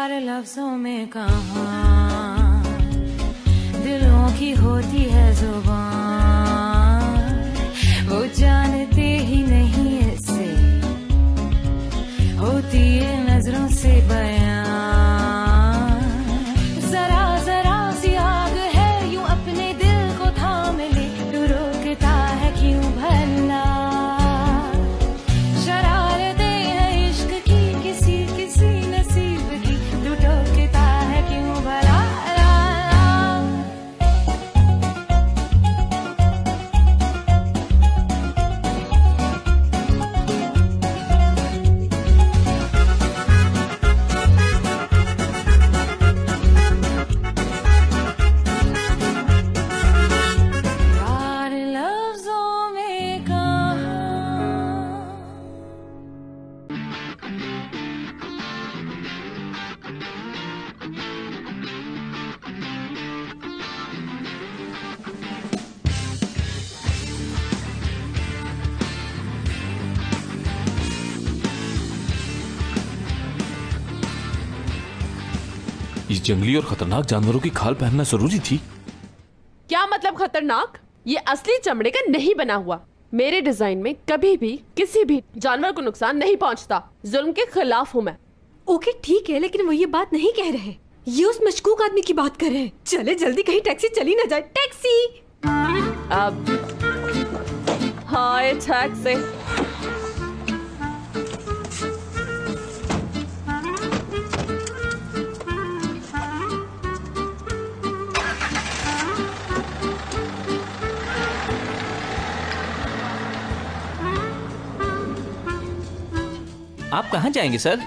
प्यार लफ्जों में कहाँ दिलों की होती है जुबान, वो जानते ही नहीं ऐसे होती है नजरों से बयां। जरा जरा सी आग है यूं अपने दिल को थाम ले, तू रोकता है क्यों भला? शरारतें हैं इश्क की किसी किसी नसीब की, तू टोकता है क्यों भला? इस जंगली और खतरनाक जानवरों की खाल पहनना जरूरी थी? क्या मतलब खतरनाक? ये असली चमड़े का नहीं बना हुआ। मेरे डिजाइन में कभी भी किसी भी जानवर को नुकसान नहीं पहुंचता। जुल्म के खिलाफ हूँ मैं। ओके ठीक है, लेकिन वो ये बात नहीं कह रहे। ये उस मशकूक आदमी की बात कर रहे हैं। चले जल्दी, कहीं टैक्सी चली ना जाए। टैक्सी! अब हाय टैक्सी। आप कहाँ जाएंगे सर?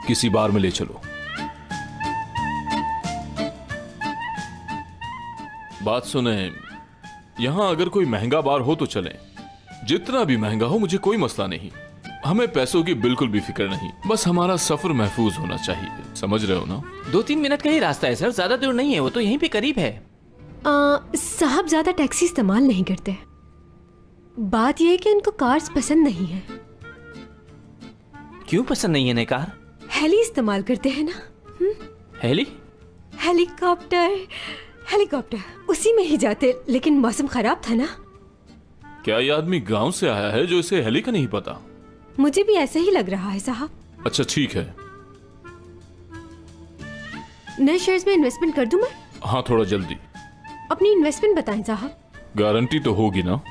किसी बार में ले चलो। बात सुने, यहाँ अगर कोई महंगा बार हो तो चलें। जितना भी महंगा हो मुझे कोई मसला नहीं। हमें पैसों की बिल्कुल भी फिक्र नहीं, बस हमारा सफर महफूज होना चाहिए। समझ रहे हो ना? 2-3 मिनट का ही रास्ता है सर, ज्यादा दूर नहीं है, वो तो यहीं पे करीब है। साहब ज्यादा टैक्सी इस्तेमाल नहीं करते। बात यह है कि उनको कार्स पसंद नहीं है। क्यों पसंद नहीं है नई कार? हेली इस्तेमाल करते हैं ना। हेली? हेलीकॉप्टर उसी में ही जाते, लेकिन मौसम खराब था ना। क्या ये आदमी गांव से आया है जो इसे हेली का नहीं पता? मुझे भी ऐसा ही लग रहा है साहब। अच्छा ठीक है। नए शेयर्स में इन्वेस्टमेंट कर दूं मैं? हाँ थोड़ा जल्दी। अपनी इन्वेस्टमेंट बताएं साहब। गारंटी तो होगी ना?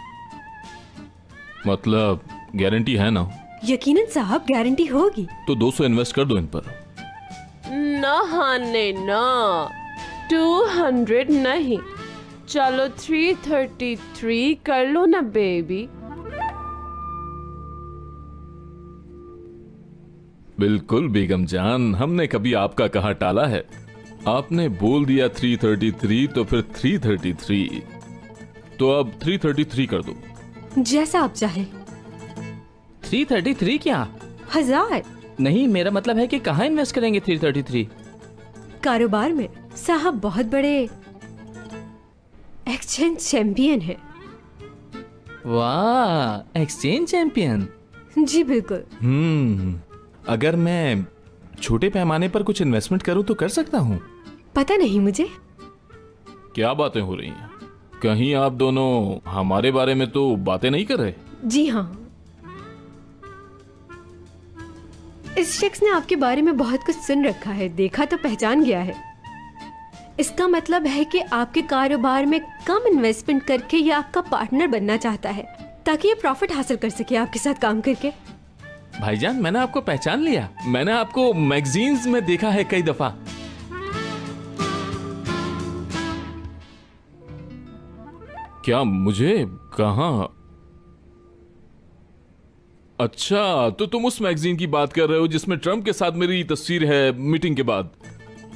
मतलब गारंटी है ना? यकीनन साहब, गारंटी होगी। तो 200 इन्वेस्ट कर दो इन पर। ना हाने ना, 200 नहीं, चलो 333 कर लो ना बेबी। बिल्कुल बेगम जान, हमने कभी आपका कहा टाला है। आपने बोल दिया 333 तो फिर 333। तो अब 333 कर दो। जैसा आप चाहें। 333 क्या? 1000? नहीं, मेरा मतलब है कि कहाँ इन्वेस्ट करेंगे 333? कारोबार में। साहब बहुत बड़े एक्सचेंज चैंपियन है। वाह, एक्सचेंज चैंपियन? जी बिल्कुल। अगर मैं छोटे पैमाने पर कुछ इन्वेस्टमेंट करूं तो कर सकता हूं? पता नहीं मुझे। क्या बातें हो रही हैं? कहीं आप दोनों हमारे बारे में तो बातें नहीं कर रहे? जी हाँ, इस शख्स ने आपके बारे में बहुत कुछ सुन रखा है, देखा तो पहचान गया है। इसका मतलब है कि आपके कारोबार में कम इन्वेस्टमेंट करके ये आपका पार्टनर बनना चाहता है, ताकि ये प्रॉफिट हासिल कर सके आपके साथ काम करके। भाईजान, मैंने आपको पहचान लिया। मैंने आपको मैगजीन्स में देखा है कई दफा। क्या मुझे? कहाँ? अच्छा, तो तुम उस मैगजीन की बात कर रहे हो जिसमें ट्रम्प के साथ मेरी तस्वीर है मीटिंग के बाद?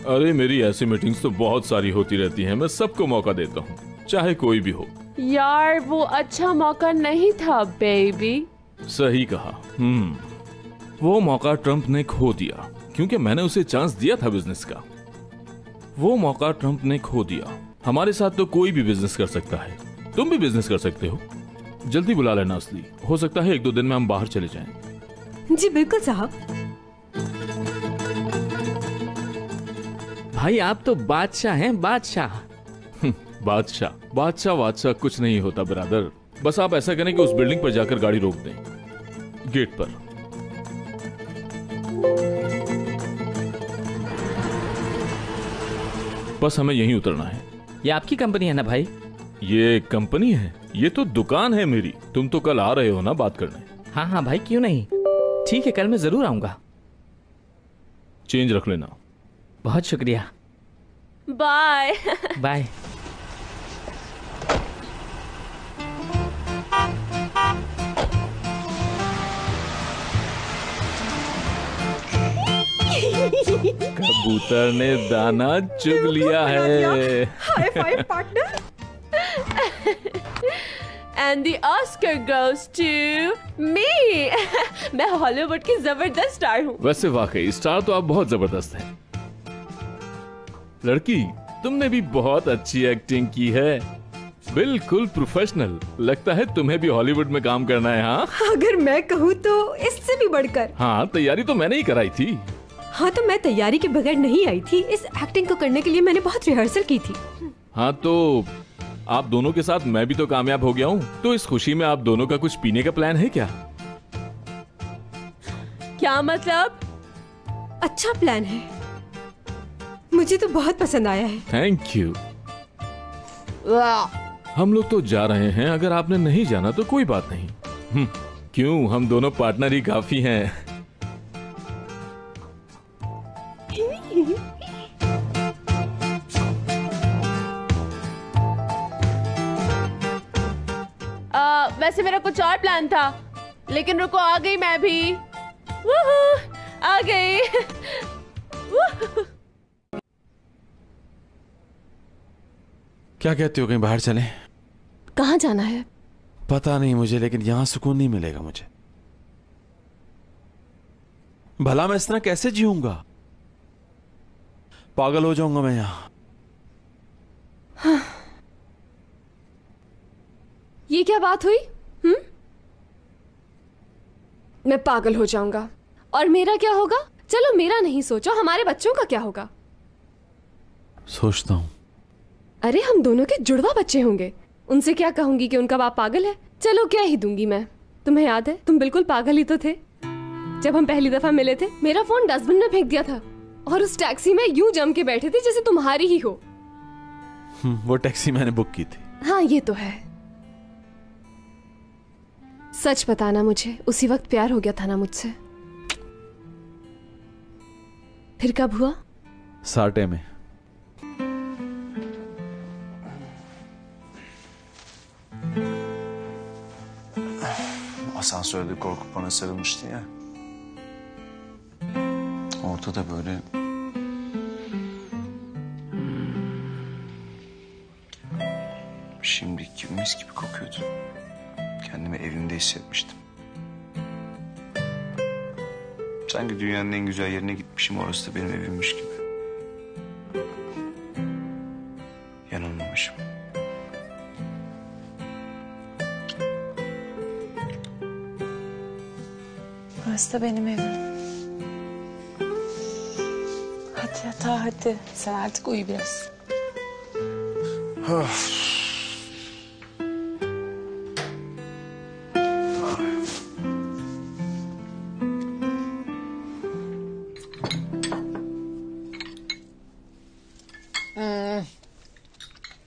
अरे मेरी ऐसी मीटिंग्स तो बहुत सारी होती रहती हैं, मैं सबको मौका देता हूँ, चाहे कोई भी हो। यार वो अच्छा मौका नहीं था बेबी। सही कहा। वो मौका ट्रम्प ने खो दिया क्योंकि मैंने उसे चांस दिया था बिजनेस का। वो मौका ट्रम्प ने खो दिया। हमारे साथ तो कोई भी बिजनेस कर सकता है, तुम भी बिजनेस कर सकते हो। जल्दी बुला लेना असली, हो सकता है 1-2 दिन में हम बाहर चले जाएं। जी बिल्कुल साहब। भाई आप तो बादशाह हैं, बादशाह। बादशाह बादशाह बादशाह कुछ नहीं होता ब्रदर। बस आप ऐसा करें कि उस बिल्डिंग पर जाकर गाड़ी रोक दें, गेट पर। बस हमें यहीं उतरना है। ये आपकी कंपनी है ना भाई? ये कंपनी है? ये तो दुकान है मेरी। तुम तो कल आ रहे हो ना बात करने? हाँ हाँ भाई, क्यों नहीं। ठीक है, कल मैं जरूर आऊंगा। चेंज रख लेना। बहुत शुक्रिया। बाय। बाय। कबूतर ने दाना चुग लिया है। High five partner. And the Oscar goes to me. मैं हॉलीवुड की जबरदस्त स्टार हूँ। वैसे वाकई स्टार तो आप बहुत जबरदस्त हैं। लड़की, तुमने भी बहुत अच्छी एक्टिंग की है, बिल्कुल प्रोफेशनल। लगता है तुम्हें भी हॉलीवुड में काम करना है। हाँ अगर मैं कहूँ तो इससे भी बढ़कर। हाँ, तैयारी तो मैंने ही कराई थी। हाँ तो मैं तैयारी के बगैर नहीं आई थी। इस एक्टिंग को करने के लिए मैंने बहुत रिहर्सल की थी। हाँ तो आप दोनों के साथ मैं भी तो कामयाब हो गया हूँ, तो इस खुशी में आप दोनों का कुछ पीने का प्लान है क्या? क्या मतलब? अच्छा प्लान है, मुझे तो बहुत पसंद आया है। Thank you. वाह। हम लोग तो जा रहे हैं, अगर आपने नहीं जाना तो कोई बात नहीं। क्यों, हम दोनों पार्टनर ही काफी हैं। वैसे मेरा कुछ और प्लान था, लेकिन रुको, आ गई मैं भी। वूहू, आ गई। क्या कहती हो, कहीं बाहर चलें? कहाँ जाना है? पता नहीं मुझे, लेकिन यहां सुकून नहीं मिलेगा मुझे। भला मैं इस तरह कैसे जीऊंगा? पागल हो जाऊंगा मैं यहां। हाँ। ये क्या बात हुई? मैं पागल हो जाऊंगा और मेरा क्या होगा? चलो मेरा नहीं सोचो, हमारे बच्चों का क्या होगा? सोचता हूं। अरे हम दोनों के जुड़वा बच्चे होंगे, उनसे क्या कहूंगी कि उनका बाप पागल है? चलो क्या ही दूंगी मैं। तुम्हें याद है, तुम बिल्कुल पागल ही तो थे जब हम पहली दफा मिले थे। मेरा फोन डस्टबिन में फेंक दिया था और उस टैक्सी में यूं जम के बैठे थे जैसे तुम्हारी ही हो। वो टैक्सी मैंने बुक की थी। हाँ ये तो है। सच बताना मुझे, उसी वक्त प्यार हो गया था ना मुझसे? फिर कब हुआ? साटे में। Asansörde korkup bana sarılmıştı ya. Ortada böyle... Şimdiki gibi mis gibi kokuyordu. Kendimi evimde hissetmiştim. Sanki dünyanın en güzel yerine gitmişim, orası da benim evimmiş gibi. Yanılmamışım. Burası da benim evim. Hadi yatağa hadi. Sen artık uyu biraz.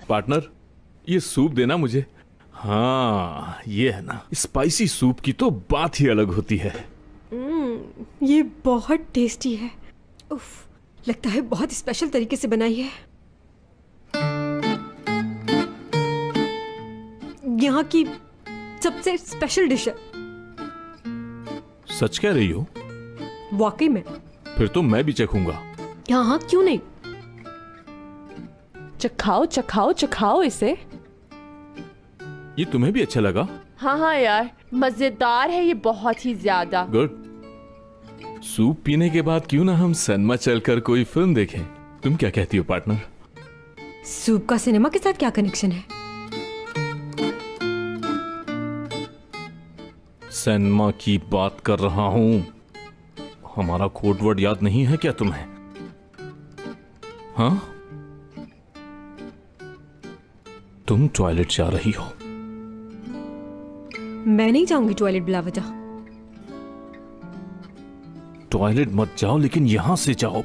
Partner, ये soup देना मुझे। हाँ ये है ना, spicy soup की तो बात ही अलग होती है। ये बहुत टेस्टी है। उफ, लगता है बहुत स्पेशल तरीके से बनाई है। यहाँ की सबसे स्पेशल डिश है। सच कह रही हो? वाकई में। फिर तो मैं भी चखूंगा। हाँ हाँ, क्यों नहीं। चखाओ चखाओ चखाओ इसे। ये तुम्हें भी अच्छा लगा? हाँ हाँ यार, मजेदार है ये बहुत ही ज्यादा। गुड। सूप पीने के बाद क्यों ना हम सिनेमा चलकर कोई फिल्म देखें? तुम क्या कहती हो पार्टनर? सूप का सिनेमा के साथ क्या कनेक्शन है? सिनेमा की बात कर रहा हूं। हमारा कोड वर्ड याद नहीं है क्या तुम्हें? हाँ, तुम टॉयलेट जा रही हो? मैं नहीं जाऊंगी टॉयलेट बिला वजह। टॉयलेट मत जाओ, लेकिन यहां से जाओ।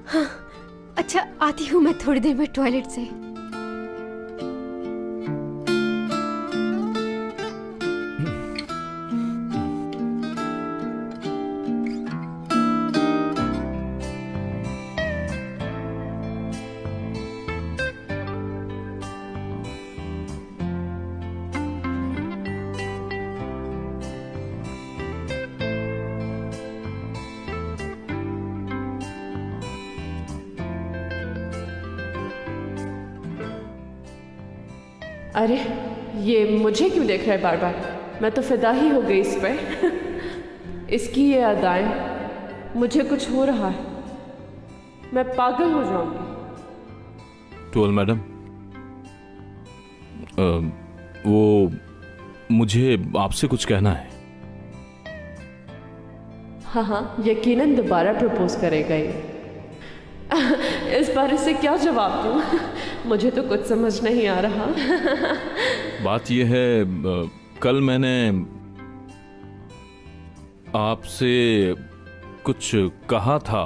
हाँ, अच्छा आती हूँ मैं थोड़ी देर में टॉयलेट से। अरे ये मुझे क्यों देख रहा है बार बार? मैं तो फिदा ही हो गई इस पर। इसकी ये अदाएं, मुझे कुछ हो रहा है, मैं पागल हो जाऊंगी। टोल मैडम, वो मुझे आपसे कुछ कहना है। हाँ हाँ, यकीनन दोबारा प्रपोज करेगा ये। इस बार इसे क्या जवाब दूं? मुझे तो कुछ समझ नहीं आ रहा। बात यह है, कल मैंने आपसे कुछ कहा था,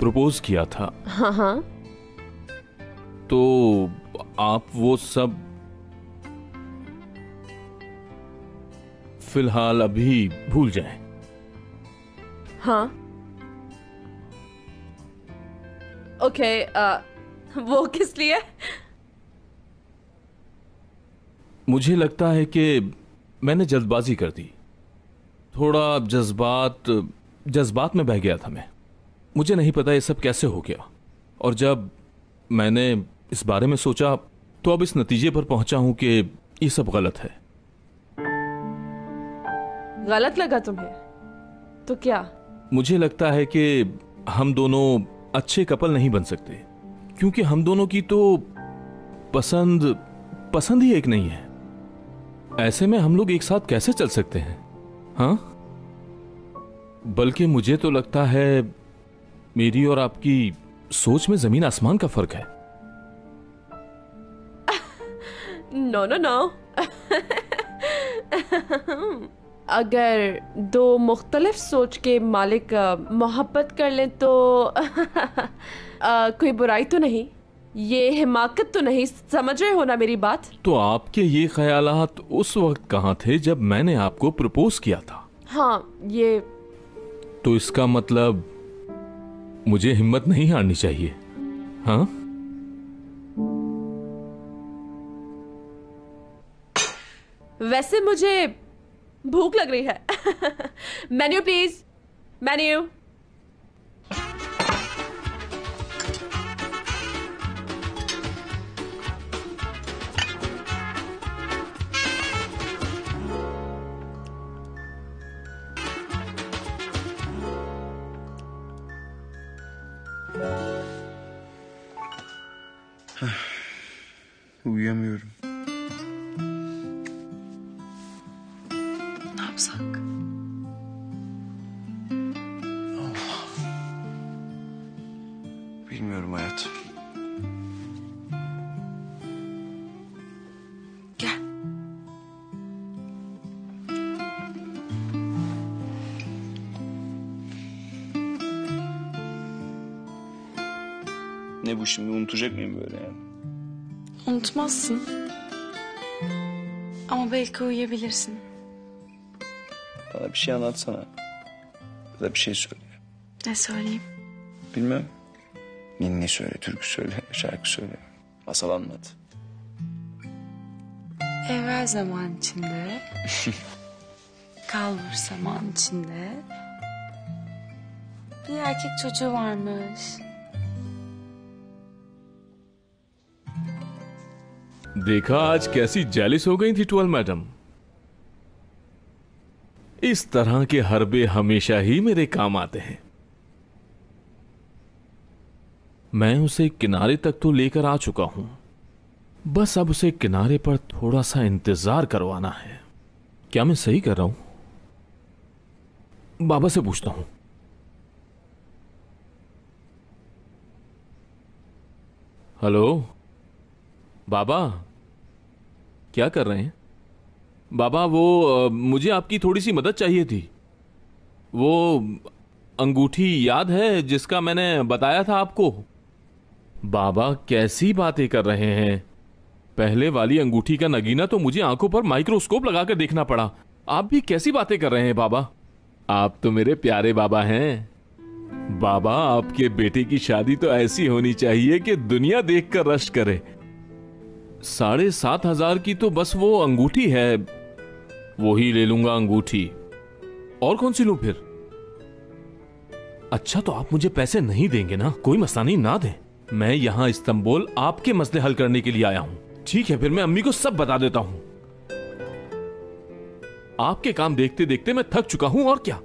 प्रपोज किया था। हाँ हाँ, तो आप वो सब फिलहाल अभी भूल जाएं। हाँ ओके, वो किस लिए? मुझे लगता है कि मैंने जल्दबाजी कर दी, थोड़ा जज्बात में बह गया था मैं। मुझे नहीं पता ये सब कैसे हो गया, और जब मैंने इस बारे में सोचा तो अब इस नतीजे पर पहुंचा हूं कि ये सब गलत है। गलत लगा तुम्हें? तो क्या? मुझे लगता है कि हम दोनों अच्छे कपल नहीं बन सकते, क्योंकि हम दोनों की तो पसंद ही एक नहीं है। ऐसे में हम लोग एक साथ कैसे चल सकते हैं? हाँ, बल्कि मुझे तो लगता है मेरी और आपकी सोच में जमीन आसमान का फर्क है। No no no. अगर दो मुख्तलिफ सोच के मालिक मोहब्बत कर लें तो कोई बुराई तो नहीं, ये हिमाकत तो नहीं। समझ रहे हो ना मेरी बात? तो आपके ये ख्यालात उस वक्त कहाँ थे जब मैंने आपको प्रपोज किया था? हाँ, ये तो इसका मतलब मुझे हिम्मत नहीं हारनी चाहिए। हाँ, वैसे मुझे भूख लग रही है। Menu please, menu. Uyuyamıyorum. Ne yapsak? Bilmiyorum hayat. Gel. Ne bu şimdi, unutacak mıyım böyle yani? Unutmazsın. Ama belki uyuyabilirsin. Bana bir şey anlatsana. Ya da bir şey söyle. Ne söyleyeyim? Bilmem. Ninni söyle, türkü söyle, şarkı söyle. Masal anlat. Evvel zaman içinde, kalbur zaman içinde bir erkek çocuğu varmış. देखा आज कैसी जेलिस हो गई थी twelve madam. इस तरह के हरबे हमेशा ही मेरे काम आते हैं। मैं उसे किनारे तक तो लेकर आ चुका हूं, बस अब उसे किनारे पर थोड़ा सा इंतजार करवाना है। क्या मैं सही कर रहा हूं? बाबा से पूछता हूं। हेलो बाबा, क्या कर रहे हैं? बाबा वो मुझे आपकी थोड़ी सी मदद चाहिए थी। वो अंगूठी याद है जिसका मैंने बताया था आपको? बाबा कैसी बातें कर रहे हैं? पहले वाली अंगूठी का नगीना तो मुझे आंखों पर माइक्रोस्कोप लगाकर देखना पड़ा। आप भी कैसी बातें कर रहे हैं बाबा? आप तो मेरे प्यारे बाबा हैं। बाबा आपके बेटे की शादी तो ऐसी होनी चाहिए कि दुनिया देखकर रश करे। 7,500 की तो बस वो अंगूठी है, वो ही ले लूंगा अंगूठी। और कौन सी लूं फिर? अच्छा तो आप मुझे पैसे नहीं देंगे ना? कोई मसला नहीं, ना दें। मैं यहां इस्तांबुल आपके मसले हल करने के लिए आया हूं। ठीक है, फिर मैं अम्मी को सब बता देता हूं। आपके काम देखते देखते मैं थक चुका हूं। और क्या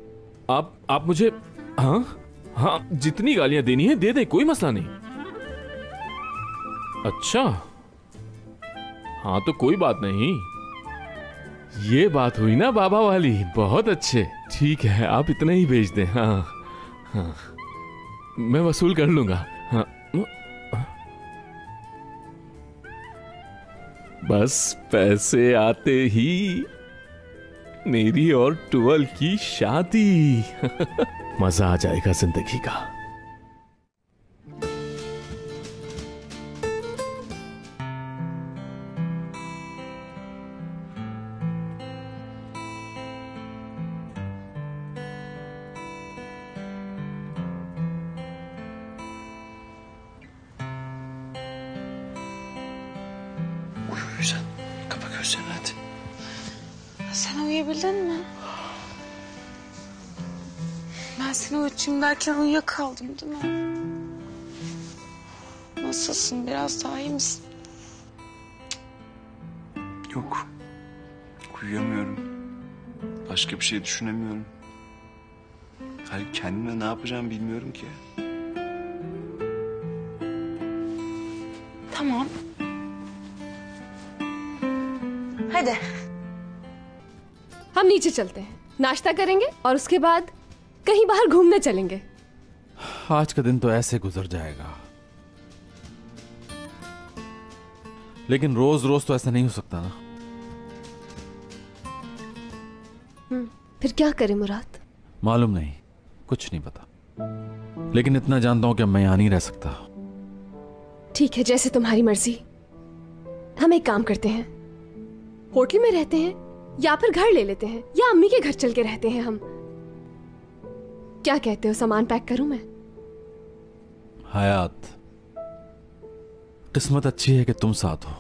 आप मुझे हाँ जितनी गालियां देनी है दे दें, कोई मसला नहीं। अच्छा हाँ तो कोई बात नहीं। ये बात हुई ना बाबा वाली, बहुत अच्छे। ठीक है आप इतने ही भेज दें। हाँ मैं वसूल कर लूंगा। हाँ बस पैसे आते ही मेरी और टुअल की शादी। मजा आ जाएगा जिंदगी का। Uyuyacaksın. Kapa gözlerini hadi. Sen uyuyabildin mi? Ben seni uyutayım derken uyuyakaldım değil mi? Nasılsın? Biraz daha iyi misin? Yok. Uyuyamıyorum. Başka bir şey düşünemiyorum. Hayır, kendimle ne yapacağımı bilmiyorum ki. Tamam. Hadi. हम नीचे चलते हैं, नाश्ता करेंगे और उसके बाद कहीं बाहर घूमने चलेंगे। आज का दिन तो ऐसे गुजर जाएगा, लेकिन रोज रोज तो ऐसा नहीं हो सकता ना। फिर क्या करें मुराद? मालूम नहीं, कुछ नहीं पता, लेकिन इतना जानता हूं कि मैं यहां नहीं रह सकता। ठीक है, जैसे तुम्हारी मर्जी। हम एक काम करते हैं, होटल में रहते हैं या फिर घर ले लेते हैं, या अम्मी के घर चल के रहते हैं हम। क्या कहते हो, सामान पैक करूं मैं? हयात, किस्मत अच्छी है कि तुम साथ हो।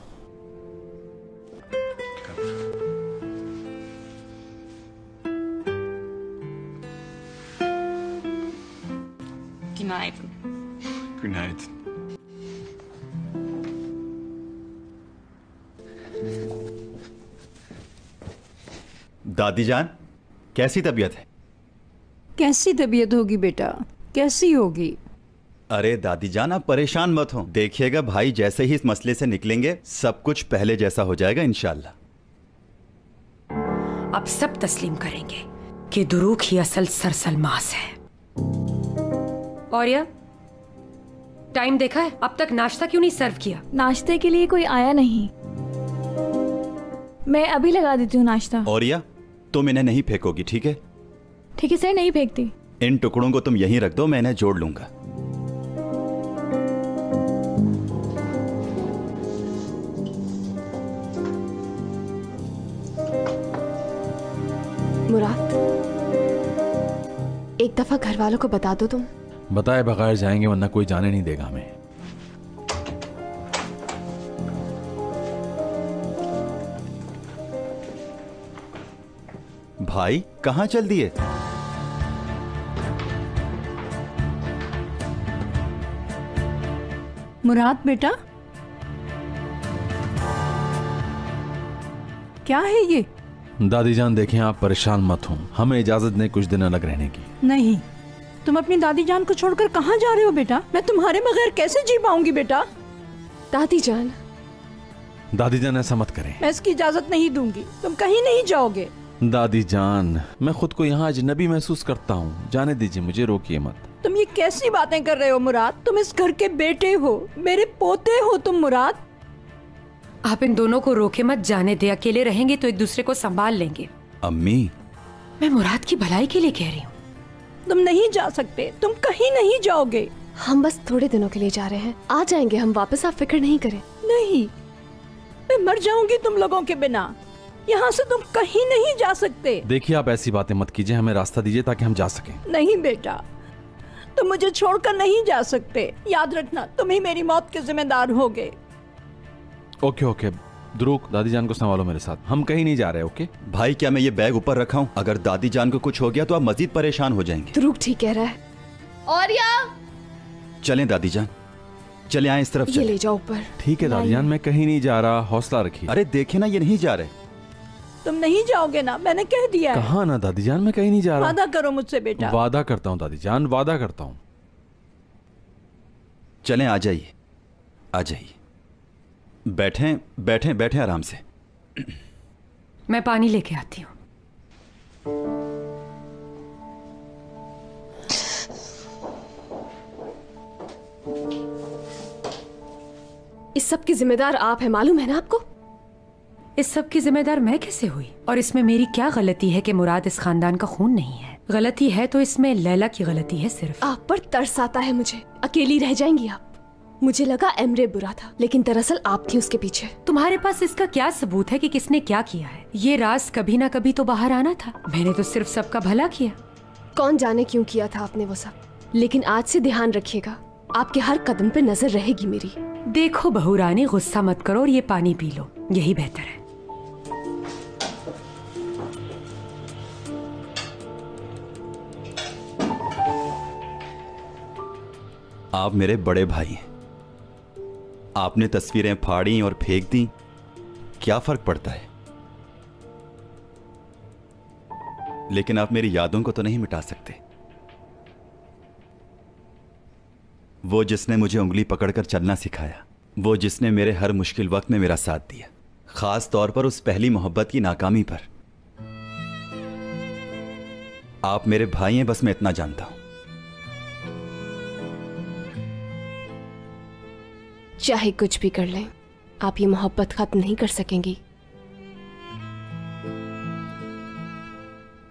Günaydın. Günaydın. दादी जान, कैसी तबीयत है? कैसी तबीयत होगी बेटा, कैसी होगी? अरे दादी जान आप परेशान मत हो, देखिएगा भाई जैसे ही इस मसले से निकलेंगे सब कुछ पहले जैसा हो जाएगा इंशाल्लाह। अब सब तस्लीम करेंगे कि दुरूक ही असल सरसलमास है। और यह टाइम देखा है, अब तक नाश्ता क्यों नहीं सर्व किया? नाश्ते के लिए कोई आया नहीं, मैं अभी लगा देती हूँ नाश्ता। और या तुम इन्हें नहीं फेंकोगी, ठीक है? ठीक है सर, नहीं फेंकती। इन टुकड़ों को तुम यहीं रख दो, मैं इन्हें जोड़ लूंगा। मुराद, एक दफा घर वालों को बता दो तुम। बताए बगैर जाएंगे वरना कोई जाने नहीं देगा हमें। भाई कहाँ चल दिए? मुराद बेटा, क्या है ये? दादी जान देखें, आप परेशान मत हो, हमें इजाजत दें कुछ दिन अलग रहने की। नहीं, तुम अपनी दादी जान को छोड़कर कहाँ जा रहे हो बेटा? मैं तुम्हारे बगैर कैसे जी पाऊंगी बेटा? दादी जान, दादी जान ऐसा मत करें। मैं इसकी इजाजत नहीं दूंगी, तुम कहीं नहीं जाओगे। दादी जान, मैं खुद को यहाँ अजनबी महसूस करता हूँ, जाने दीजिए मुझे, रोकिए मत। तुम ये कैसी बातें कर रहे हो मुराद? तुम इस घर के बेटे हो, मेरे पोते हो तुम मुराद। आप इन दोनों को रोके मत, जाने दे। अकेले रहेंगे तो एक दूसरे को संभाल लेंगे। अम्मी, मैं मुराद की भलाई के लिए कह रही हूँ। तुम नहीं जा सकते, तुम कहीं नहीं जाओगे। हम बस थोड़े दिनों के लिए जा रहे हैं, आ जाएंगे हम वापस, आप फिक्र नहीं करें। नहीं, मैं मर जाऊंगी तुम लोगों के बिना। यहाँ से तुम कहीं नहीं जा सकते। देखिए आप ऐसी बातें मत कीजिए, हमें रास्ता दीजिए ताकि हम जा सकें। नहीं बेटा, तुम मुझे छोड़कर नहीं जा सकते। याद रखना, तुम ही मेरी मौत के जिम्मेदार होगे। ओके ओके, ध्रुव दादी जान को संभालो मेरे साथ, हम कहीं नहीं जा रहे। ओके भाई, क्या मैं ये बैग ऊपर रखा हूँ? अगर दादी जान को कुछ हो गया तो आप मजीद परेशान हो जाएंगे। ध्रुव ठीक कह रहा है। और या चलें दादी जान, चले आए इस तरफ। ये ले जाओ ऊपर। ठीक है दादी जान, मैं कहीं नहीं जा रहा, हौसला रखिए। अरे देखे ना, ये नहीं जा रहे। तुम नहीं जाओगे ना, मैंने कह दिया है। कहाँ ना दादी जान, मैं कहीं नहीं जा रहा। वादा करो मुझसे बेटा। वादा करता हूँ दादी जान, वादा करता हूँ। चलें, आ जाइए, आ जाइए। बैठें बैठें बैठें आराम से। मैं पानी लेके आती हूँ। इस सब की जिम्मेदार आप हैं, मालूम है ना आपको? इस सब की जिम्मेदार मैं कैसे हुई? और इसमें मेरी क्या गलती है कि मुराद इस खानदान का खून नहीं है? गलती है तो इसमें लैला की गलती है सिर्फ। आप पर तरस आता है मुझे। अकेली रह जाएंगी आप। मुझे लगा एमरे बुरा था, लेकिन दरअसल आप थी उसके पीछे। तुम्हारे पास इसका क्या सबूत है कि किसने क्या किया है? ये राज कभी ना कभी तो बाहर आना था। मैंने तो सिर्फ सबका भला किया। कौन जाने क्यों किया था आपने वो सब, लेकिन आज से ध्यान रखिएगा, आपके हर कदम पे नजर रहेगी मेरी। देखो बहू रानी, गुस्सा मत करो और ये पानी पी लो, यही बेहतर है। आप मेरे बड़े भाई हैं। आपने तस्वीरें फाड़ी और फेंक दी, क्या फर्क पड़ता है? लेकिन आप मेरी यादों को तो नहीं मिटा सकते। वो जिसने मुझे उंगली पकड़कर चलना सिखाया, वो जिसने मेरे हर मुश्किल वक्त में मेरा साथ दिया, खास तौर पर उस पहली मोहब्बत की नाकामी पर। आप मेरे भाई हैं, बस मैं इतना जानता हूं। चाहे कुछ भी कर लें, आप ये मोहब्बत खत्म नहीं कर सकेंगी।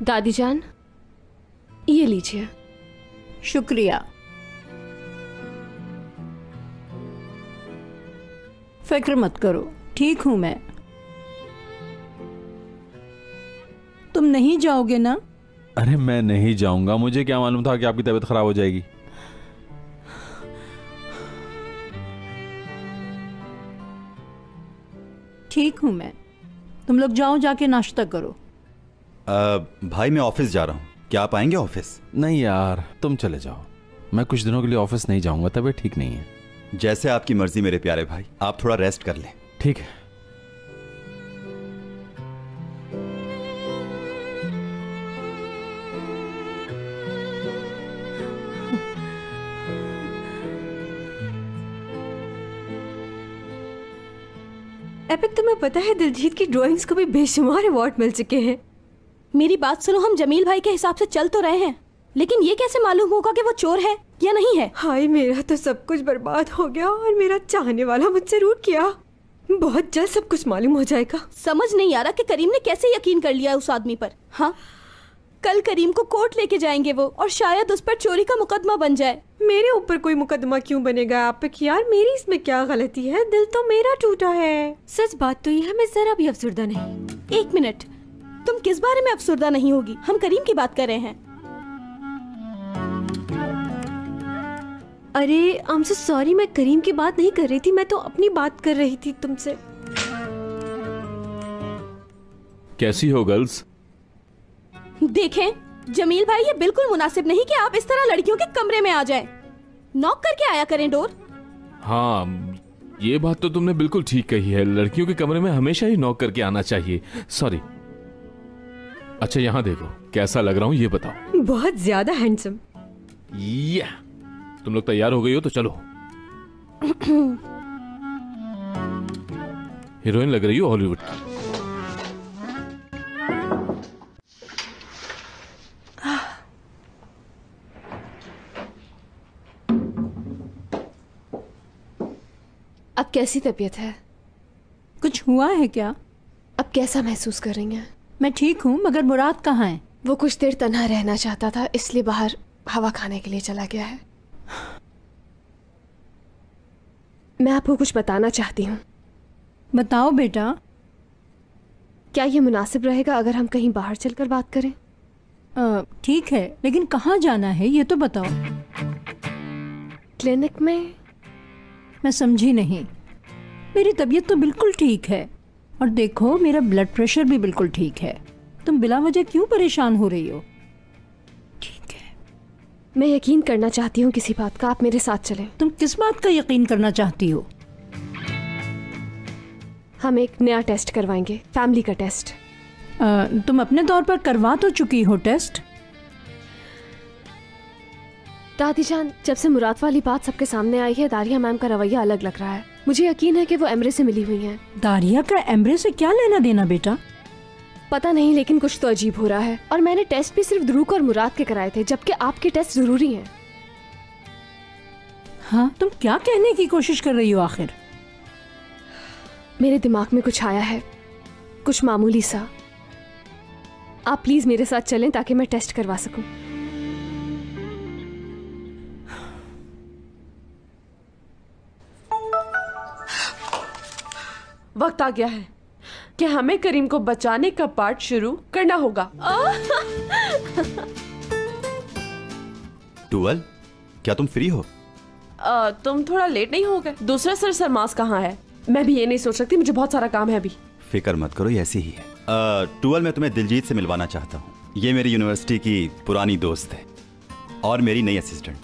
दादी जान, ये लीजिए। शुक्रिया। फिक्र मत करो, ठीक हूं मैं। तुम नहीं जाओगे ना? अरे मैं नहीं जाऊंगा, मुझे क्या मालूम था कि आपकी तबीयत खराब हो जाएगी। ठीक हूं मैं। तुम लोग जाओ, जाके नाश्ता करो। भाई मैं ऑफिस जा रहा हूं, क्या आप आएंगे ऑफिस? नहीं यार, तुम चले जाओ, मैं कुछ दिनों के लिए ऑफिस नहीं जाऊंगा, तबीयत ठीक नहीं है। जैसे आपकी मर्जी मेरे प्यारे भाई, आप थोड़ा रेस्ट कर लें। ठीक है। एपिक, तुम्हें पता है दिलजीत की ड्राइंग्स को भी बेशुमार अवार्ड मिल चुके हैं। मेरी बात सुनो, हम जमील भाई के हिसाब से चल तो रहे हैं, लेकिन ये कैसे मालूम होगा कि वो चोर है या नहीं है? हाय, मेरा तो सब कुछ बर्बाद हो गया और मेरा चाहने वाला मुझसे रूठ किया। बहुत जल्द सब कुछ मालूम हो जाएगा। समझ नहीं आ रहा कि करीम ने कैसे यकीन कर लिया उस आदमी पर। हाँ, कल करीम को कोर्ट लेके जाएंगे वो, और शायद उस पर चोरी का मुकदमा बन जाए। मेरे ऊपर कोई मुकदमा क्यों बनेगा एपिक? यार मेरी इसमें क्या गलती है? दिल तो मेरा टूटा है। सच बात तो ये है, मैं जरा भी अफसरदा नहीं। एक मिनट, तुम किस बारे में अफसरदा नहीं होगी? हम करीम की बात कर रहे हैं। अरे आई एम सो सॉरी, मैं करीम की बात नहीं कर रही थी, मैं तो अपनी बात कर रही थी तुमसे। कैसी हो गर्ल्स? देखें जमील भाई, ये बिल्कुल मुनासिब नहीं कि आप इस तरह लड़कियों के कमरे में आ जाएं। नॉक करके आया करें डोर। हाँ, ये बात तो तुमने बिल्कुल ठीक कही है, लड़कियों के कमरे में हमेशा ही नॉक करके आना चाहिए। सॉरी। अच्छा यहाँ देखो, कैसा लग रहा हूँ ये बताओ। बहुत ज्यादा हैंडसम। या तुम लोग तैयार हो गई हो तो चलो। हीरोइन लग रही हो हॉलीवुड की। कैसी तबीयत है? कुछ हुआ है क्या? अब कैसा महसूस कर रही हैं? मैं ठीक हूँ, मगर मुराद कहाँ है? वो कुछ देर तन्हा रहना चाहता था, इसलिए बाहर हवा खाने के लिए चला गया है। मैं आपको कुछ बताना चाहती हूँ। बताओ बेटा। क्या ये मुनासिब रहेगा अगर हम कहीं बाहर चलकर बात करें? ठीक है, लेकिन कहाँ जाना है ये तो बताओ। क्लिनिक में। मैं समझी नहीं। मेरी तबीयत तो बिल्कुल ठीक है, और देखो मेरा ब्लड प्रेशर भी बिल्कुल ठीक है। तुम बिला वजह क्यों परेशान हो रही हो? ठीक है, मैं यकीन करना चाहती हूँ किसी बात का, आप मेरे साथ चलें। तुम किस बात का यकीन करना चाहती हो? हम एक नया टेस्ट करवाएंगे, फैमिली का टेस्ट। तुम अपने तौर पर करवा तो चुकी हो टेस्ट। दादी जान, जब से मुराद वाली बात सबके सामने आई है, दारिया मैम का रवैया अलग लग रहा है। मुझे यकीन है कि वो एमरे से मिली हुई हैं। दारिया का एमरे से क्या लेना देना बेटा? पता नहीं, लेकिन कुछ तो अजीब हो रहा है। और मैंने टेस्ट भी सिर्फ दुरूक और मुराद के कराए थे, जबकि आपके टेस्ट जरूरी हैं। हाँ, तुम क्या कहने की कोशिश कर रही हो आखिर? मेरे दिमाग में कुछ आया है, कुछ मामूली सा। आप प्लीज मेरे साथ चलें ताकि मैं टेस्ट करवा सकूं। वक्त आ गया है कि हमें करीम को बचाने का पार्ट शुरू करना होगा। टूअल, क्या तुम फ्री हो? तुम थोड़ा लेट नहीं हो गए? दूसरा सर सरमास कहाँ है? मैं भी ये नहीं सोच सकती, मुझे बहुत सारा काम है अभी। फिक्र मत करो, ये ऐसी ही है। टूअल, मैं तुम्हें दिलजीत से मिलवाना चाहता हूँ। ये मेरी यूनिवर्सिटी की पुरानी दोस्त है और मेरी नई असिस्टेंट।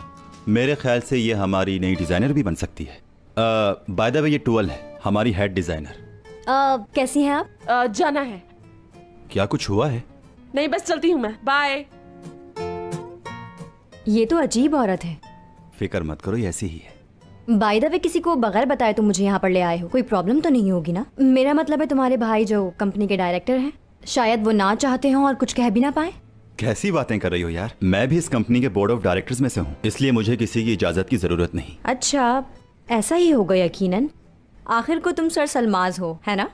मेरे ख्याल से ये हमारी नई डिजाइनर भी बन सकती है। बाय द वे, ये टूअल है, हमारी हेड डिजाइनर। कैसी हैं आप? जाना है। क्या कुछ हुआ है? नहीं, बस चलती हूँ मैं, बाय। ये तो अजीब औरत है। फिक्र मत करो, ये ऐसी ही है। बाय द वे, किसी को बगैर बताए तुम मुझे यहाँ पर ले आए हो, कोई प्रॉब्लम तो नहीं होगी ना? मेरा मतलब है तुम्हारे भाई जो कंपनी के डायरेक्टर हैं, शायद वो ना चाहते हों और कुछ कह भी ना पाए। कैसी बातें कर रही हो यार? मैं भी इस कंपनी के बोर्ड ऑफ डायरेक्टर्स में से हूँ, इसलिए मुझे किसी की इजाजत की जरूरत नहीं। अच्छा, ऐसा ही होगा यकीनन। आखिर को तुम सर सलमाज हो, है ना?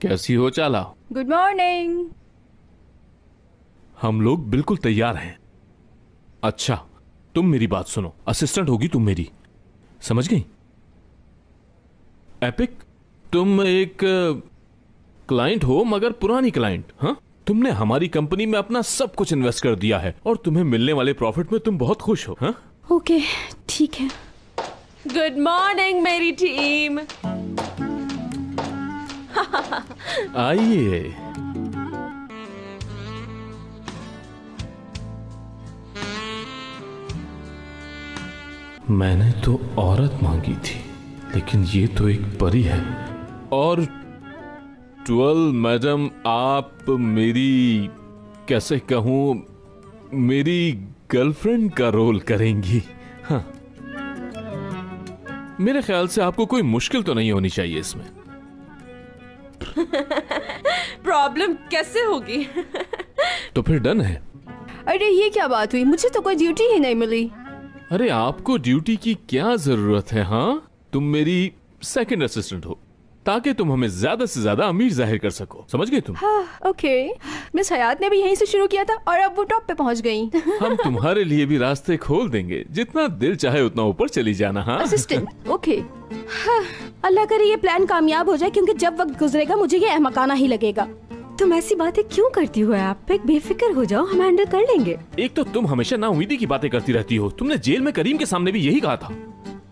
कैसी हो चाला? Good morning. हम लोग बिल्कुल तैयार हैं। अच्छा, तुम मेरी बात सुनो, असिस्टेंट होगी तुम मेरी, समझ गई? एपिक, तुम एक क्लाइंट हो, मगर पुरानी क्लाइंट। हाँ, तुमने हमारी कंपनी में अपना सब कुछ इन्वेस्ट कर दिया है और तुम्हें मिलने वाले प्रॉफिट में तुम बहुत खुश हो। हाँ, ओके, ठीक है। गुड मॉर्निंग मेरी टीम। आइए। मैंने तो औरत मांगी थी, लेकिन ये तो एक परी है। और ट्वेल मैडम, आप मेरी, कैसे कहूं, मेरी गर्लफ्रेंड का रोल करेंगी। हाँ, मेरे ख्याल से आपको कोई मुश्किल तो नहीं होनी चाहिए इसमें। प्रॉब्लम कैसे होगी? तो फिर डन है। अरे ये क्या बात हुई? मुझे तो कोई ड्यूटी ही नहीं मिली। अरे आपको ड्यूटी की क्या जरूरत है? हाँ, तुम मेरी सेकंड असिस्टेंट हो, ताकि तुम हमें ज्यादा से ज्यादा अमीर जाहिर कर सको, समझ गए तुम? हाँ, ओके। मिस हयात ने भी यहीं से शुरू किया था और अब वो टॉप पे पहुंच गई। हम तुम्हारे लिए भी रास्ते खोल देंगे, जितना दिल चाहे उतना ऊपर चली जाना। हाँ, असिस्टेंट, ओके। हाँ, अल्लाह करे ये प्लान कामयाब हो जाए, क्योंकि जब वक्त गुजरेगा मुझे ये अहमकाना ही लगेगा। तुम ऐसी बातें क्यों करती हो आप? एक बेफिक्र हो जाओ, हम हैंडल कर लेंगे। एक तो तुम हमेशा नाउमीदी की बातें करती रहती हो। तुमने जेल में करीम के सामने भी यही कहा था।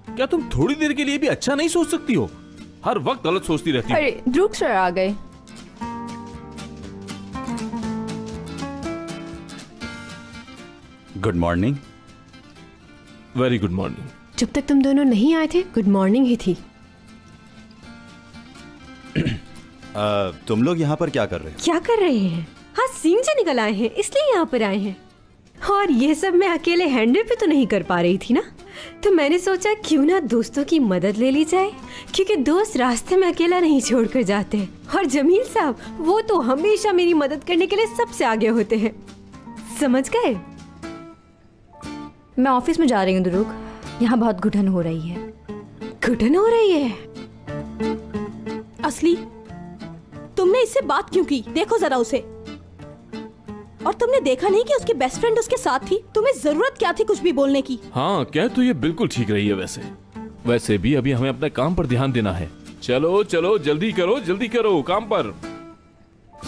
क्या तुम थोड़ी देर के लिए भी अच्छा नहीं सोच सकती हो? हर वक्त गलत सोचती रहती हो। अरे ड्रूक सर आ गए। Good morning. Very good morning. जब तक तुम दोनों नहीं आए थे, गुड मॉर्निंग ही थी। तुम लोग यहाँ पर क्या कर रहे हो? क्या कर रहे हैं? हाँ, सीन से निकल आए हैं, इसलिए यहाँ पर आए हैं। और ये सब मैं अकेले हैंडल भी तो नहीं कर पा रही थी ना, तो मैंने सोचा क्यों ना दोस्तों की मदद ले ली जाए, क्योंकि दोस्त रास्ते में अकेला नहीं छोड़कर जाते। और जमील साहब वो तो हमेशा मेरी मदद करने के लिए सबसे आगे होते हैं, समझ गए? मैं ऑफिस में जा रही हूँ दुरूक, यहाँ बहुत घुटन हो रही है। घुटन हो रही है? असली तुमने इससे बात क्यों की? देखो जरा उसे। और तुमने देखा नहीं कि उसकी बेस्ट फ्रेंड उसके साथ थी? तुम्हें जरूरत क्या थी कुछ भी बोलने की? हाँ, कह तो ये बिल्कुल ठीक रही है। वैसे भी अभी हमें अपने काम पर ध्यान देना है। चलो चलो जल्दी करो काम पर,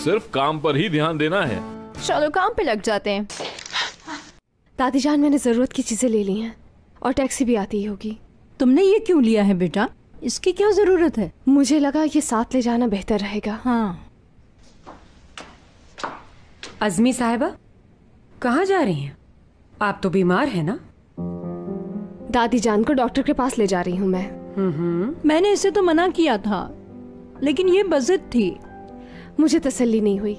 सिर्फ काम पर ही ध्यान देना है। चलो काम पे लग जाते हैं। दादी जान, मैंने जरूरत की चीजें ले ली हैं और टैक्सी भी आती ही होगी। तुमने ये क्यों लिया है बेटा? इसकी क्या जरूरत है? मुझे लगा ये साथ ले जाना बेहतर रहेगा। हाँ। अज़मी साहिबा कहाँ जा रही हैं? आप तो बीमार हैं ना? दादी जान को डॉक्टर के पास ले जा रही हूँ मैं। मैंने इसे तो मना किया था, लेकिन ये बज़िद थी। मुझे तसल्ली नहीं हुई,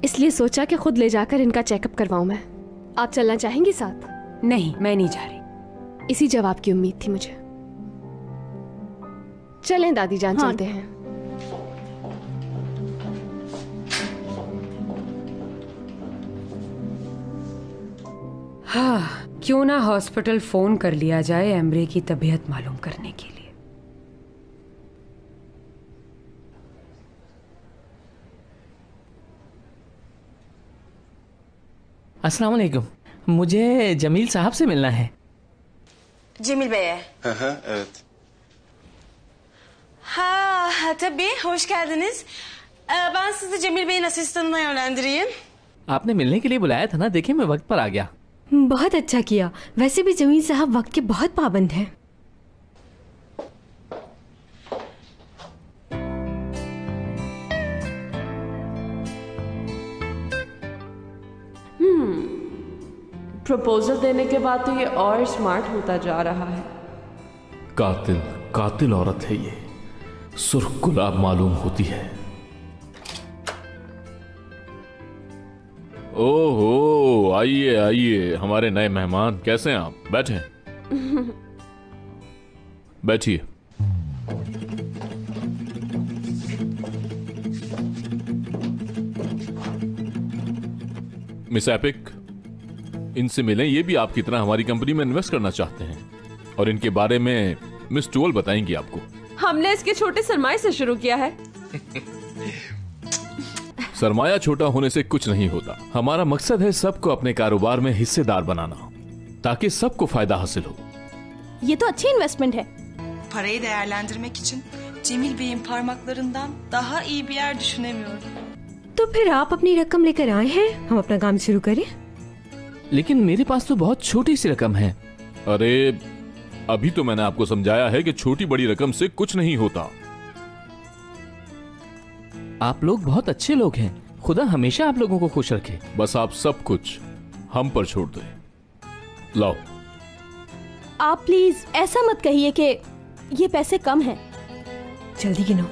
इसलिए सोचा कि खुद ले जाकर इनका चेकअप करवाऊं मैं। आप चलना चाहेंगी साथ? नहीं, मैं नहीं जा रही। इसी जवाब की उम्मीद थी मुझे। चलें दादी जान, हाँ। चलते हैं। हाँ, क्यों ना हॉस्पिटल फोन कर लिया जाए एम्ब्रे की तबीयत मालूम करने के लिए। अस्सलाम वालेकुम, मुझे जमील साहब से मिलना है। Cemil Bey'e. Evet. Ha, tabii. Hoş geldiniz. Ben sizi Cemil Bey'in asistanına yönlendireyim. आपने मिलने के लिए बुलाया था ना, देखिए मैं वक्त पर आ गया। बहुत अच्छा किया। वैसे भी जमील साहब वक्त के बहुत पाबंद हैं। प्रपोजल देने के बाद तो ये और स्मार्ट होता जा रहा है। कातिल औरत है ये, सुर्ख गुलाब मालूम होती है। ओहो, आइए आइए हमारे नए मेहमान, कैसे हैं आप? बैठे बैठिए। मिस एपिक, इनसे मिलें, ये भी आपकी तरह हमारी कंपनी में इन्वेस्ट करना चाहते हैं और इनके बारे में मिस टूअल बताएंगी आपको। हमने इसके छोटे सरमाए से शुरू किया है। सरमाया छोटा होने से कुछ नहीं होता। हमारा मकसद है सबको अपने कारोबार में हिस्सेदार बनाना, ताकि सबको फायदा हासिल हो। ये तो अच्छी इन्वेस्टमेंट है। Parayı değerlendirmek için Cemil Bey'in parmaklarından daha iyi bir yer düşünemiyorum. तो फिर आप अपनी रकम लेकर आए हैं, हम अपना काम शुरू करें। लेकिन मेरे पास तो बहुत छोटी सी रकम है। अरे अभी तो मैंने आपको समझाया है कि छोटी बड़ी रकम से कुछ नहीं होता। आप लोग बहुत अच्छे लोग हैं, खुदा हमेशा आप लोगों को खुश रखे। बस आप सब कुछ हम पर छोड़ दें। लाओ। आप प्लीज ऐसा मत कहिए कि ये पैसे कम हैं। जल्दी गिनो।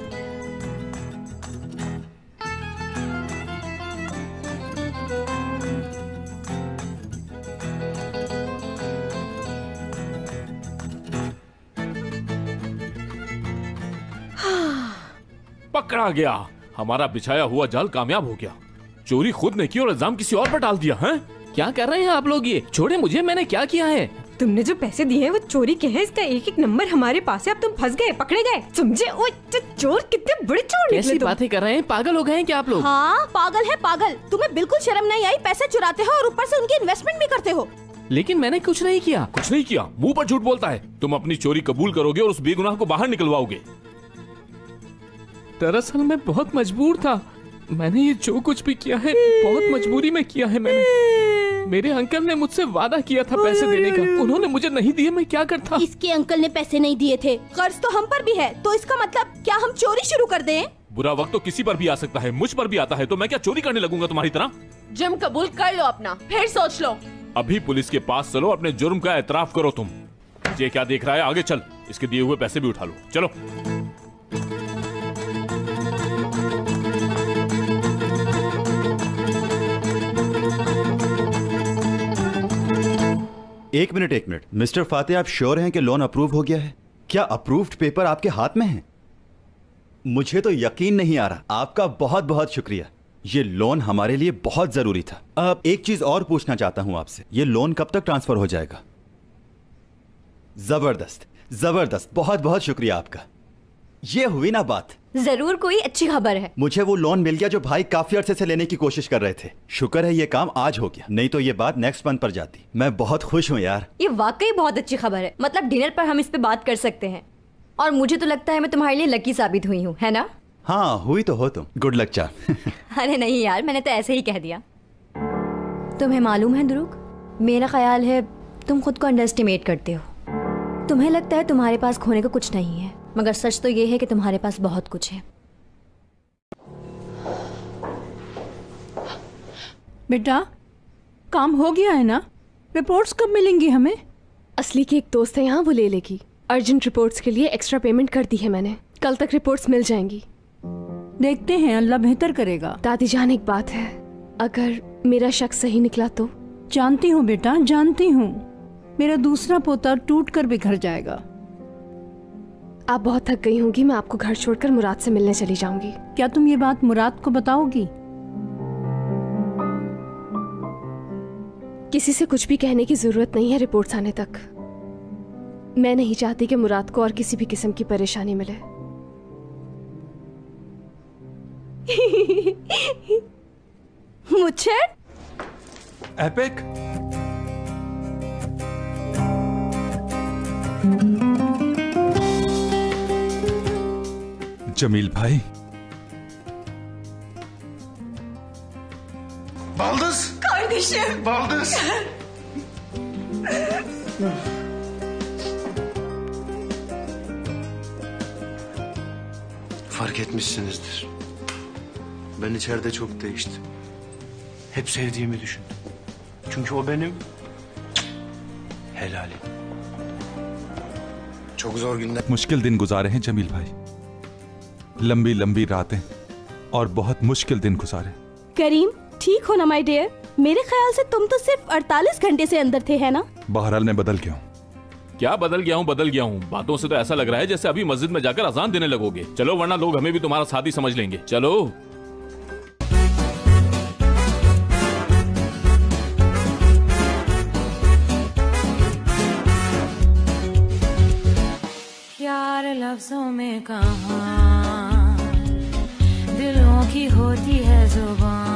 पकड़ा गया, हमारा बिछाया हुआ जाल कामयाब हो गया। चोरी खुद ने की और इल्जाम किसी और पर डाल दिया है। क्या कर रहे हैं आप लोग? ये छोड़े मुझे, मैंने क्या किया है? तुमने जो पैसे दिए हैं वो चोरी के हैं, इसका एक एक नंबर हमारे पास है। अब तुम फंस गए, पकड़े गए, समझे? ओ चोर, कितने बड़े चोर निकले कैसी तुम। बातें कर रहे हैं? पागल हो गए हैं क्या आप लोग? हाँ पागल है पागल। तुम्हें बिल्कुल शर्म नहीं आई? पैसे चुराते हो और ऊपर से उनकी इन्वेस्टमेंट भी करते हो। लेकिन मैंने कुछ नहीं किया। कुछ नहीं किया? मुंह पर झूठ बोलता है। तुम अपनी चोरी कबूल करोगे और उस बेगुनाह को बाहर निकलवाओगे। दरअसल मैं बहुत मजबूर था। मैंने ये जो कुछ भी किया है बहुत मजबूरी में किया है। मेरे अंकल ने मुझसे वादा किया था पैसे देने का, उन्होंने मुझे नहीं दिए, मैं क्या करता? इसके अंकल ने पैसे नहीं दिए थे, कर्ज तो हम पर भी है, तो इसका मतलब क्या हम चोरी शुरू कर दें? बुरा वक्त तो किसी पर भी आ सकता है, मुझ पर भी आता है, तो मैं क्या चोरी करने लगूंगा तुम्हारी तरह? जुर्म कबूल कर लो अपना, फिर सोच लो। अभी पुलिस के पास चलो, अपने जुर्म का एतराफ करो। तुम ये क्या देख रहा है? आगे चल, इसके दिए हुए पैसे भी उठा लो। चलो। एक मिनट मिस्टर फाते, आप श्योर हैं कि लोन अप्रूव हो गया है? क्या अप्रूव्ड पेपर आपके हाथ में है? मुझे तो यकीन नहीं आ रहा। आपका बहुत बहुत शुक्रिया, ये लोन हमारे लिए बहुत जरूरी था। अब एक चीज और पूछना चाहता हूं आपसे, ये लोन कब तक ट्रांसफर हो जाएगा? जबरदस्त जबरदस्त, बहुत बहुत शुक्रिया आपका। ये हुई ना बात। जरूर कोई अच्छी खबर है। मुझे वो लोन मिल गया जो भाई काफी अरसे से लेने की कोशिश कर रहे थे। शुक्र है ये काम आज हो गया, नहीं तो ये बात नेक्स्ट मंथ पर जाती। मैं बहुत खुश हूँ यार। ये वाकई बहुत अच्छी खबर है। मतलब डिनर पर हम इस पे बात कर सकते हैं। और मुझे तो लगता है मैं तुम्हारे लिए लकी साबित हुई हूँ, है ना? हाँ हुई तो हो तुम। गुड लक चा। अरे नहीं यार, मैंने तो ऐसे ही कह दिया। तुम्हें मालूम है दुरुक, मेरा ख्याल है तुम खुद को अंडर एस्टिमेट करते हो। तुम्हें लगता है तुम्हारे पास खोने को कुछ नहीं है, मगर सच तो ये है कि तुम्हारे पास बहुत कुछ है। बेटा काम हो गया है ना? रिपोर्ट्स कब मिलेंगी हमें? असली की एक दोस्त है यहाँ, वो ले लेगी। अर्जेंट रिपोर्ट्स के लिए एक्स्ट्रा पेमेंट कर दी है मैंने। कल तक रिपोर्ट्स मिल जाएंगी। देखते हैं, अल्लाह बेहतर करेगा। दादी जान एक बात है, अगर मेरा शक सही निकला तो? जानती हूँ बेटा, जानती हूँ। मेरा दूसरा पोता टूट कर बिखर जाएगा। आप बहुत थक गई होंगी, मैं आपको घर छोड़कर मुराद से मिलने चली जाऊंगी। क्या तुम ये बात मुराद को बताओगी? किसी से कुछ भी कहने की जरूरत नहीं है रिपोर्ट्स आने तक। मैं नहीं चाहती कि मुराद को और किसी भी किस्म की परेशानी मिले। मुझे एपिक, जमील भाई। Baldız. Kardeşim. Baldız. Fark etmişsinizdir. Ben içeride çok değiştim. Hep sevdiğimi düşündüm. Çünkü o benim helalim. Çok zor günler. मुश्किल दिन गुजारे हैं जमील भाई, लंबी लंबी रातें और बहुत मुश्किल दिन गुजारे। करीम ठीक हो ना माय डियर? मेरे ख्याल से तुम तो सिर्फ 48 घंटे से अंदर थे, है ना? बहरहाल मैं बदल गया हूँ। क्या बदल गया हूँ? बातों से तो ऐसा लग रहा है जैसे अभी मस्जिद में जाकर अजान देने लगोगे। चलो वरना लोग हमें भी तुम्हारा साथी समझ लेंगे। चलो। यार लफ्जों में कहाँ दिलों की होती है जुबान।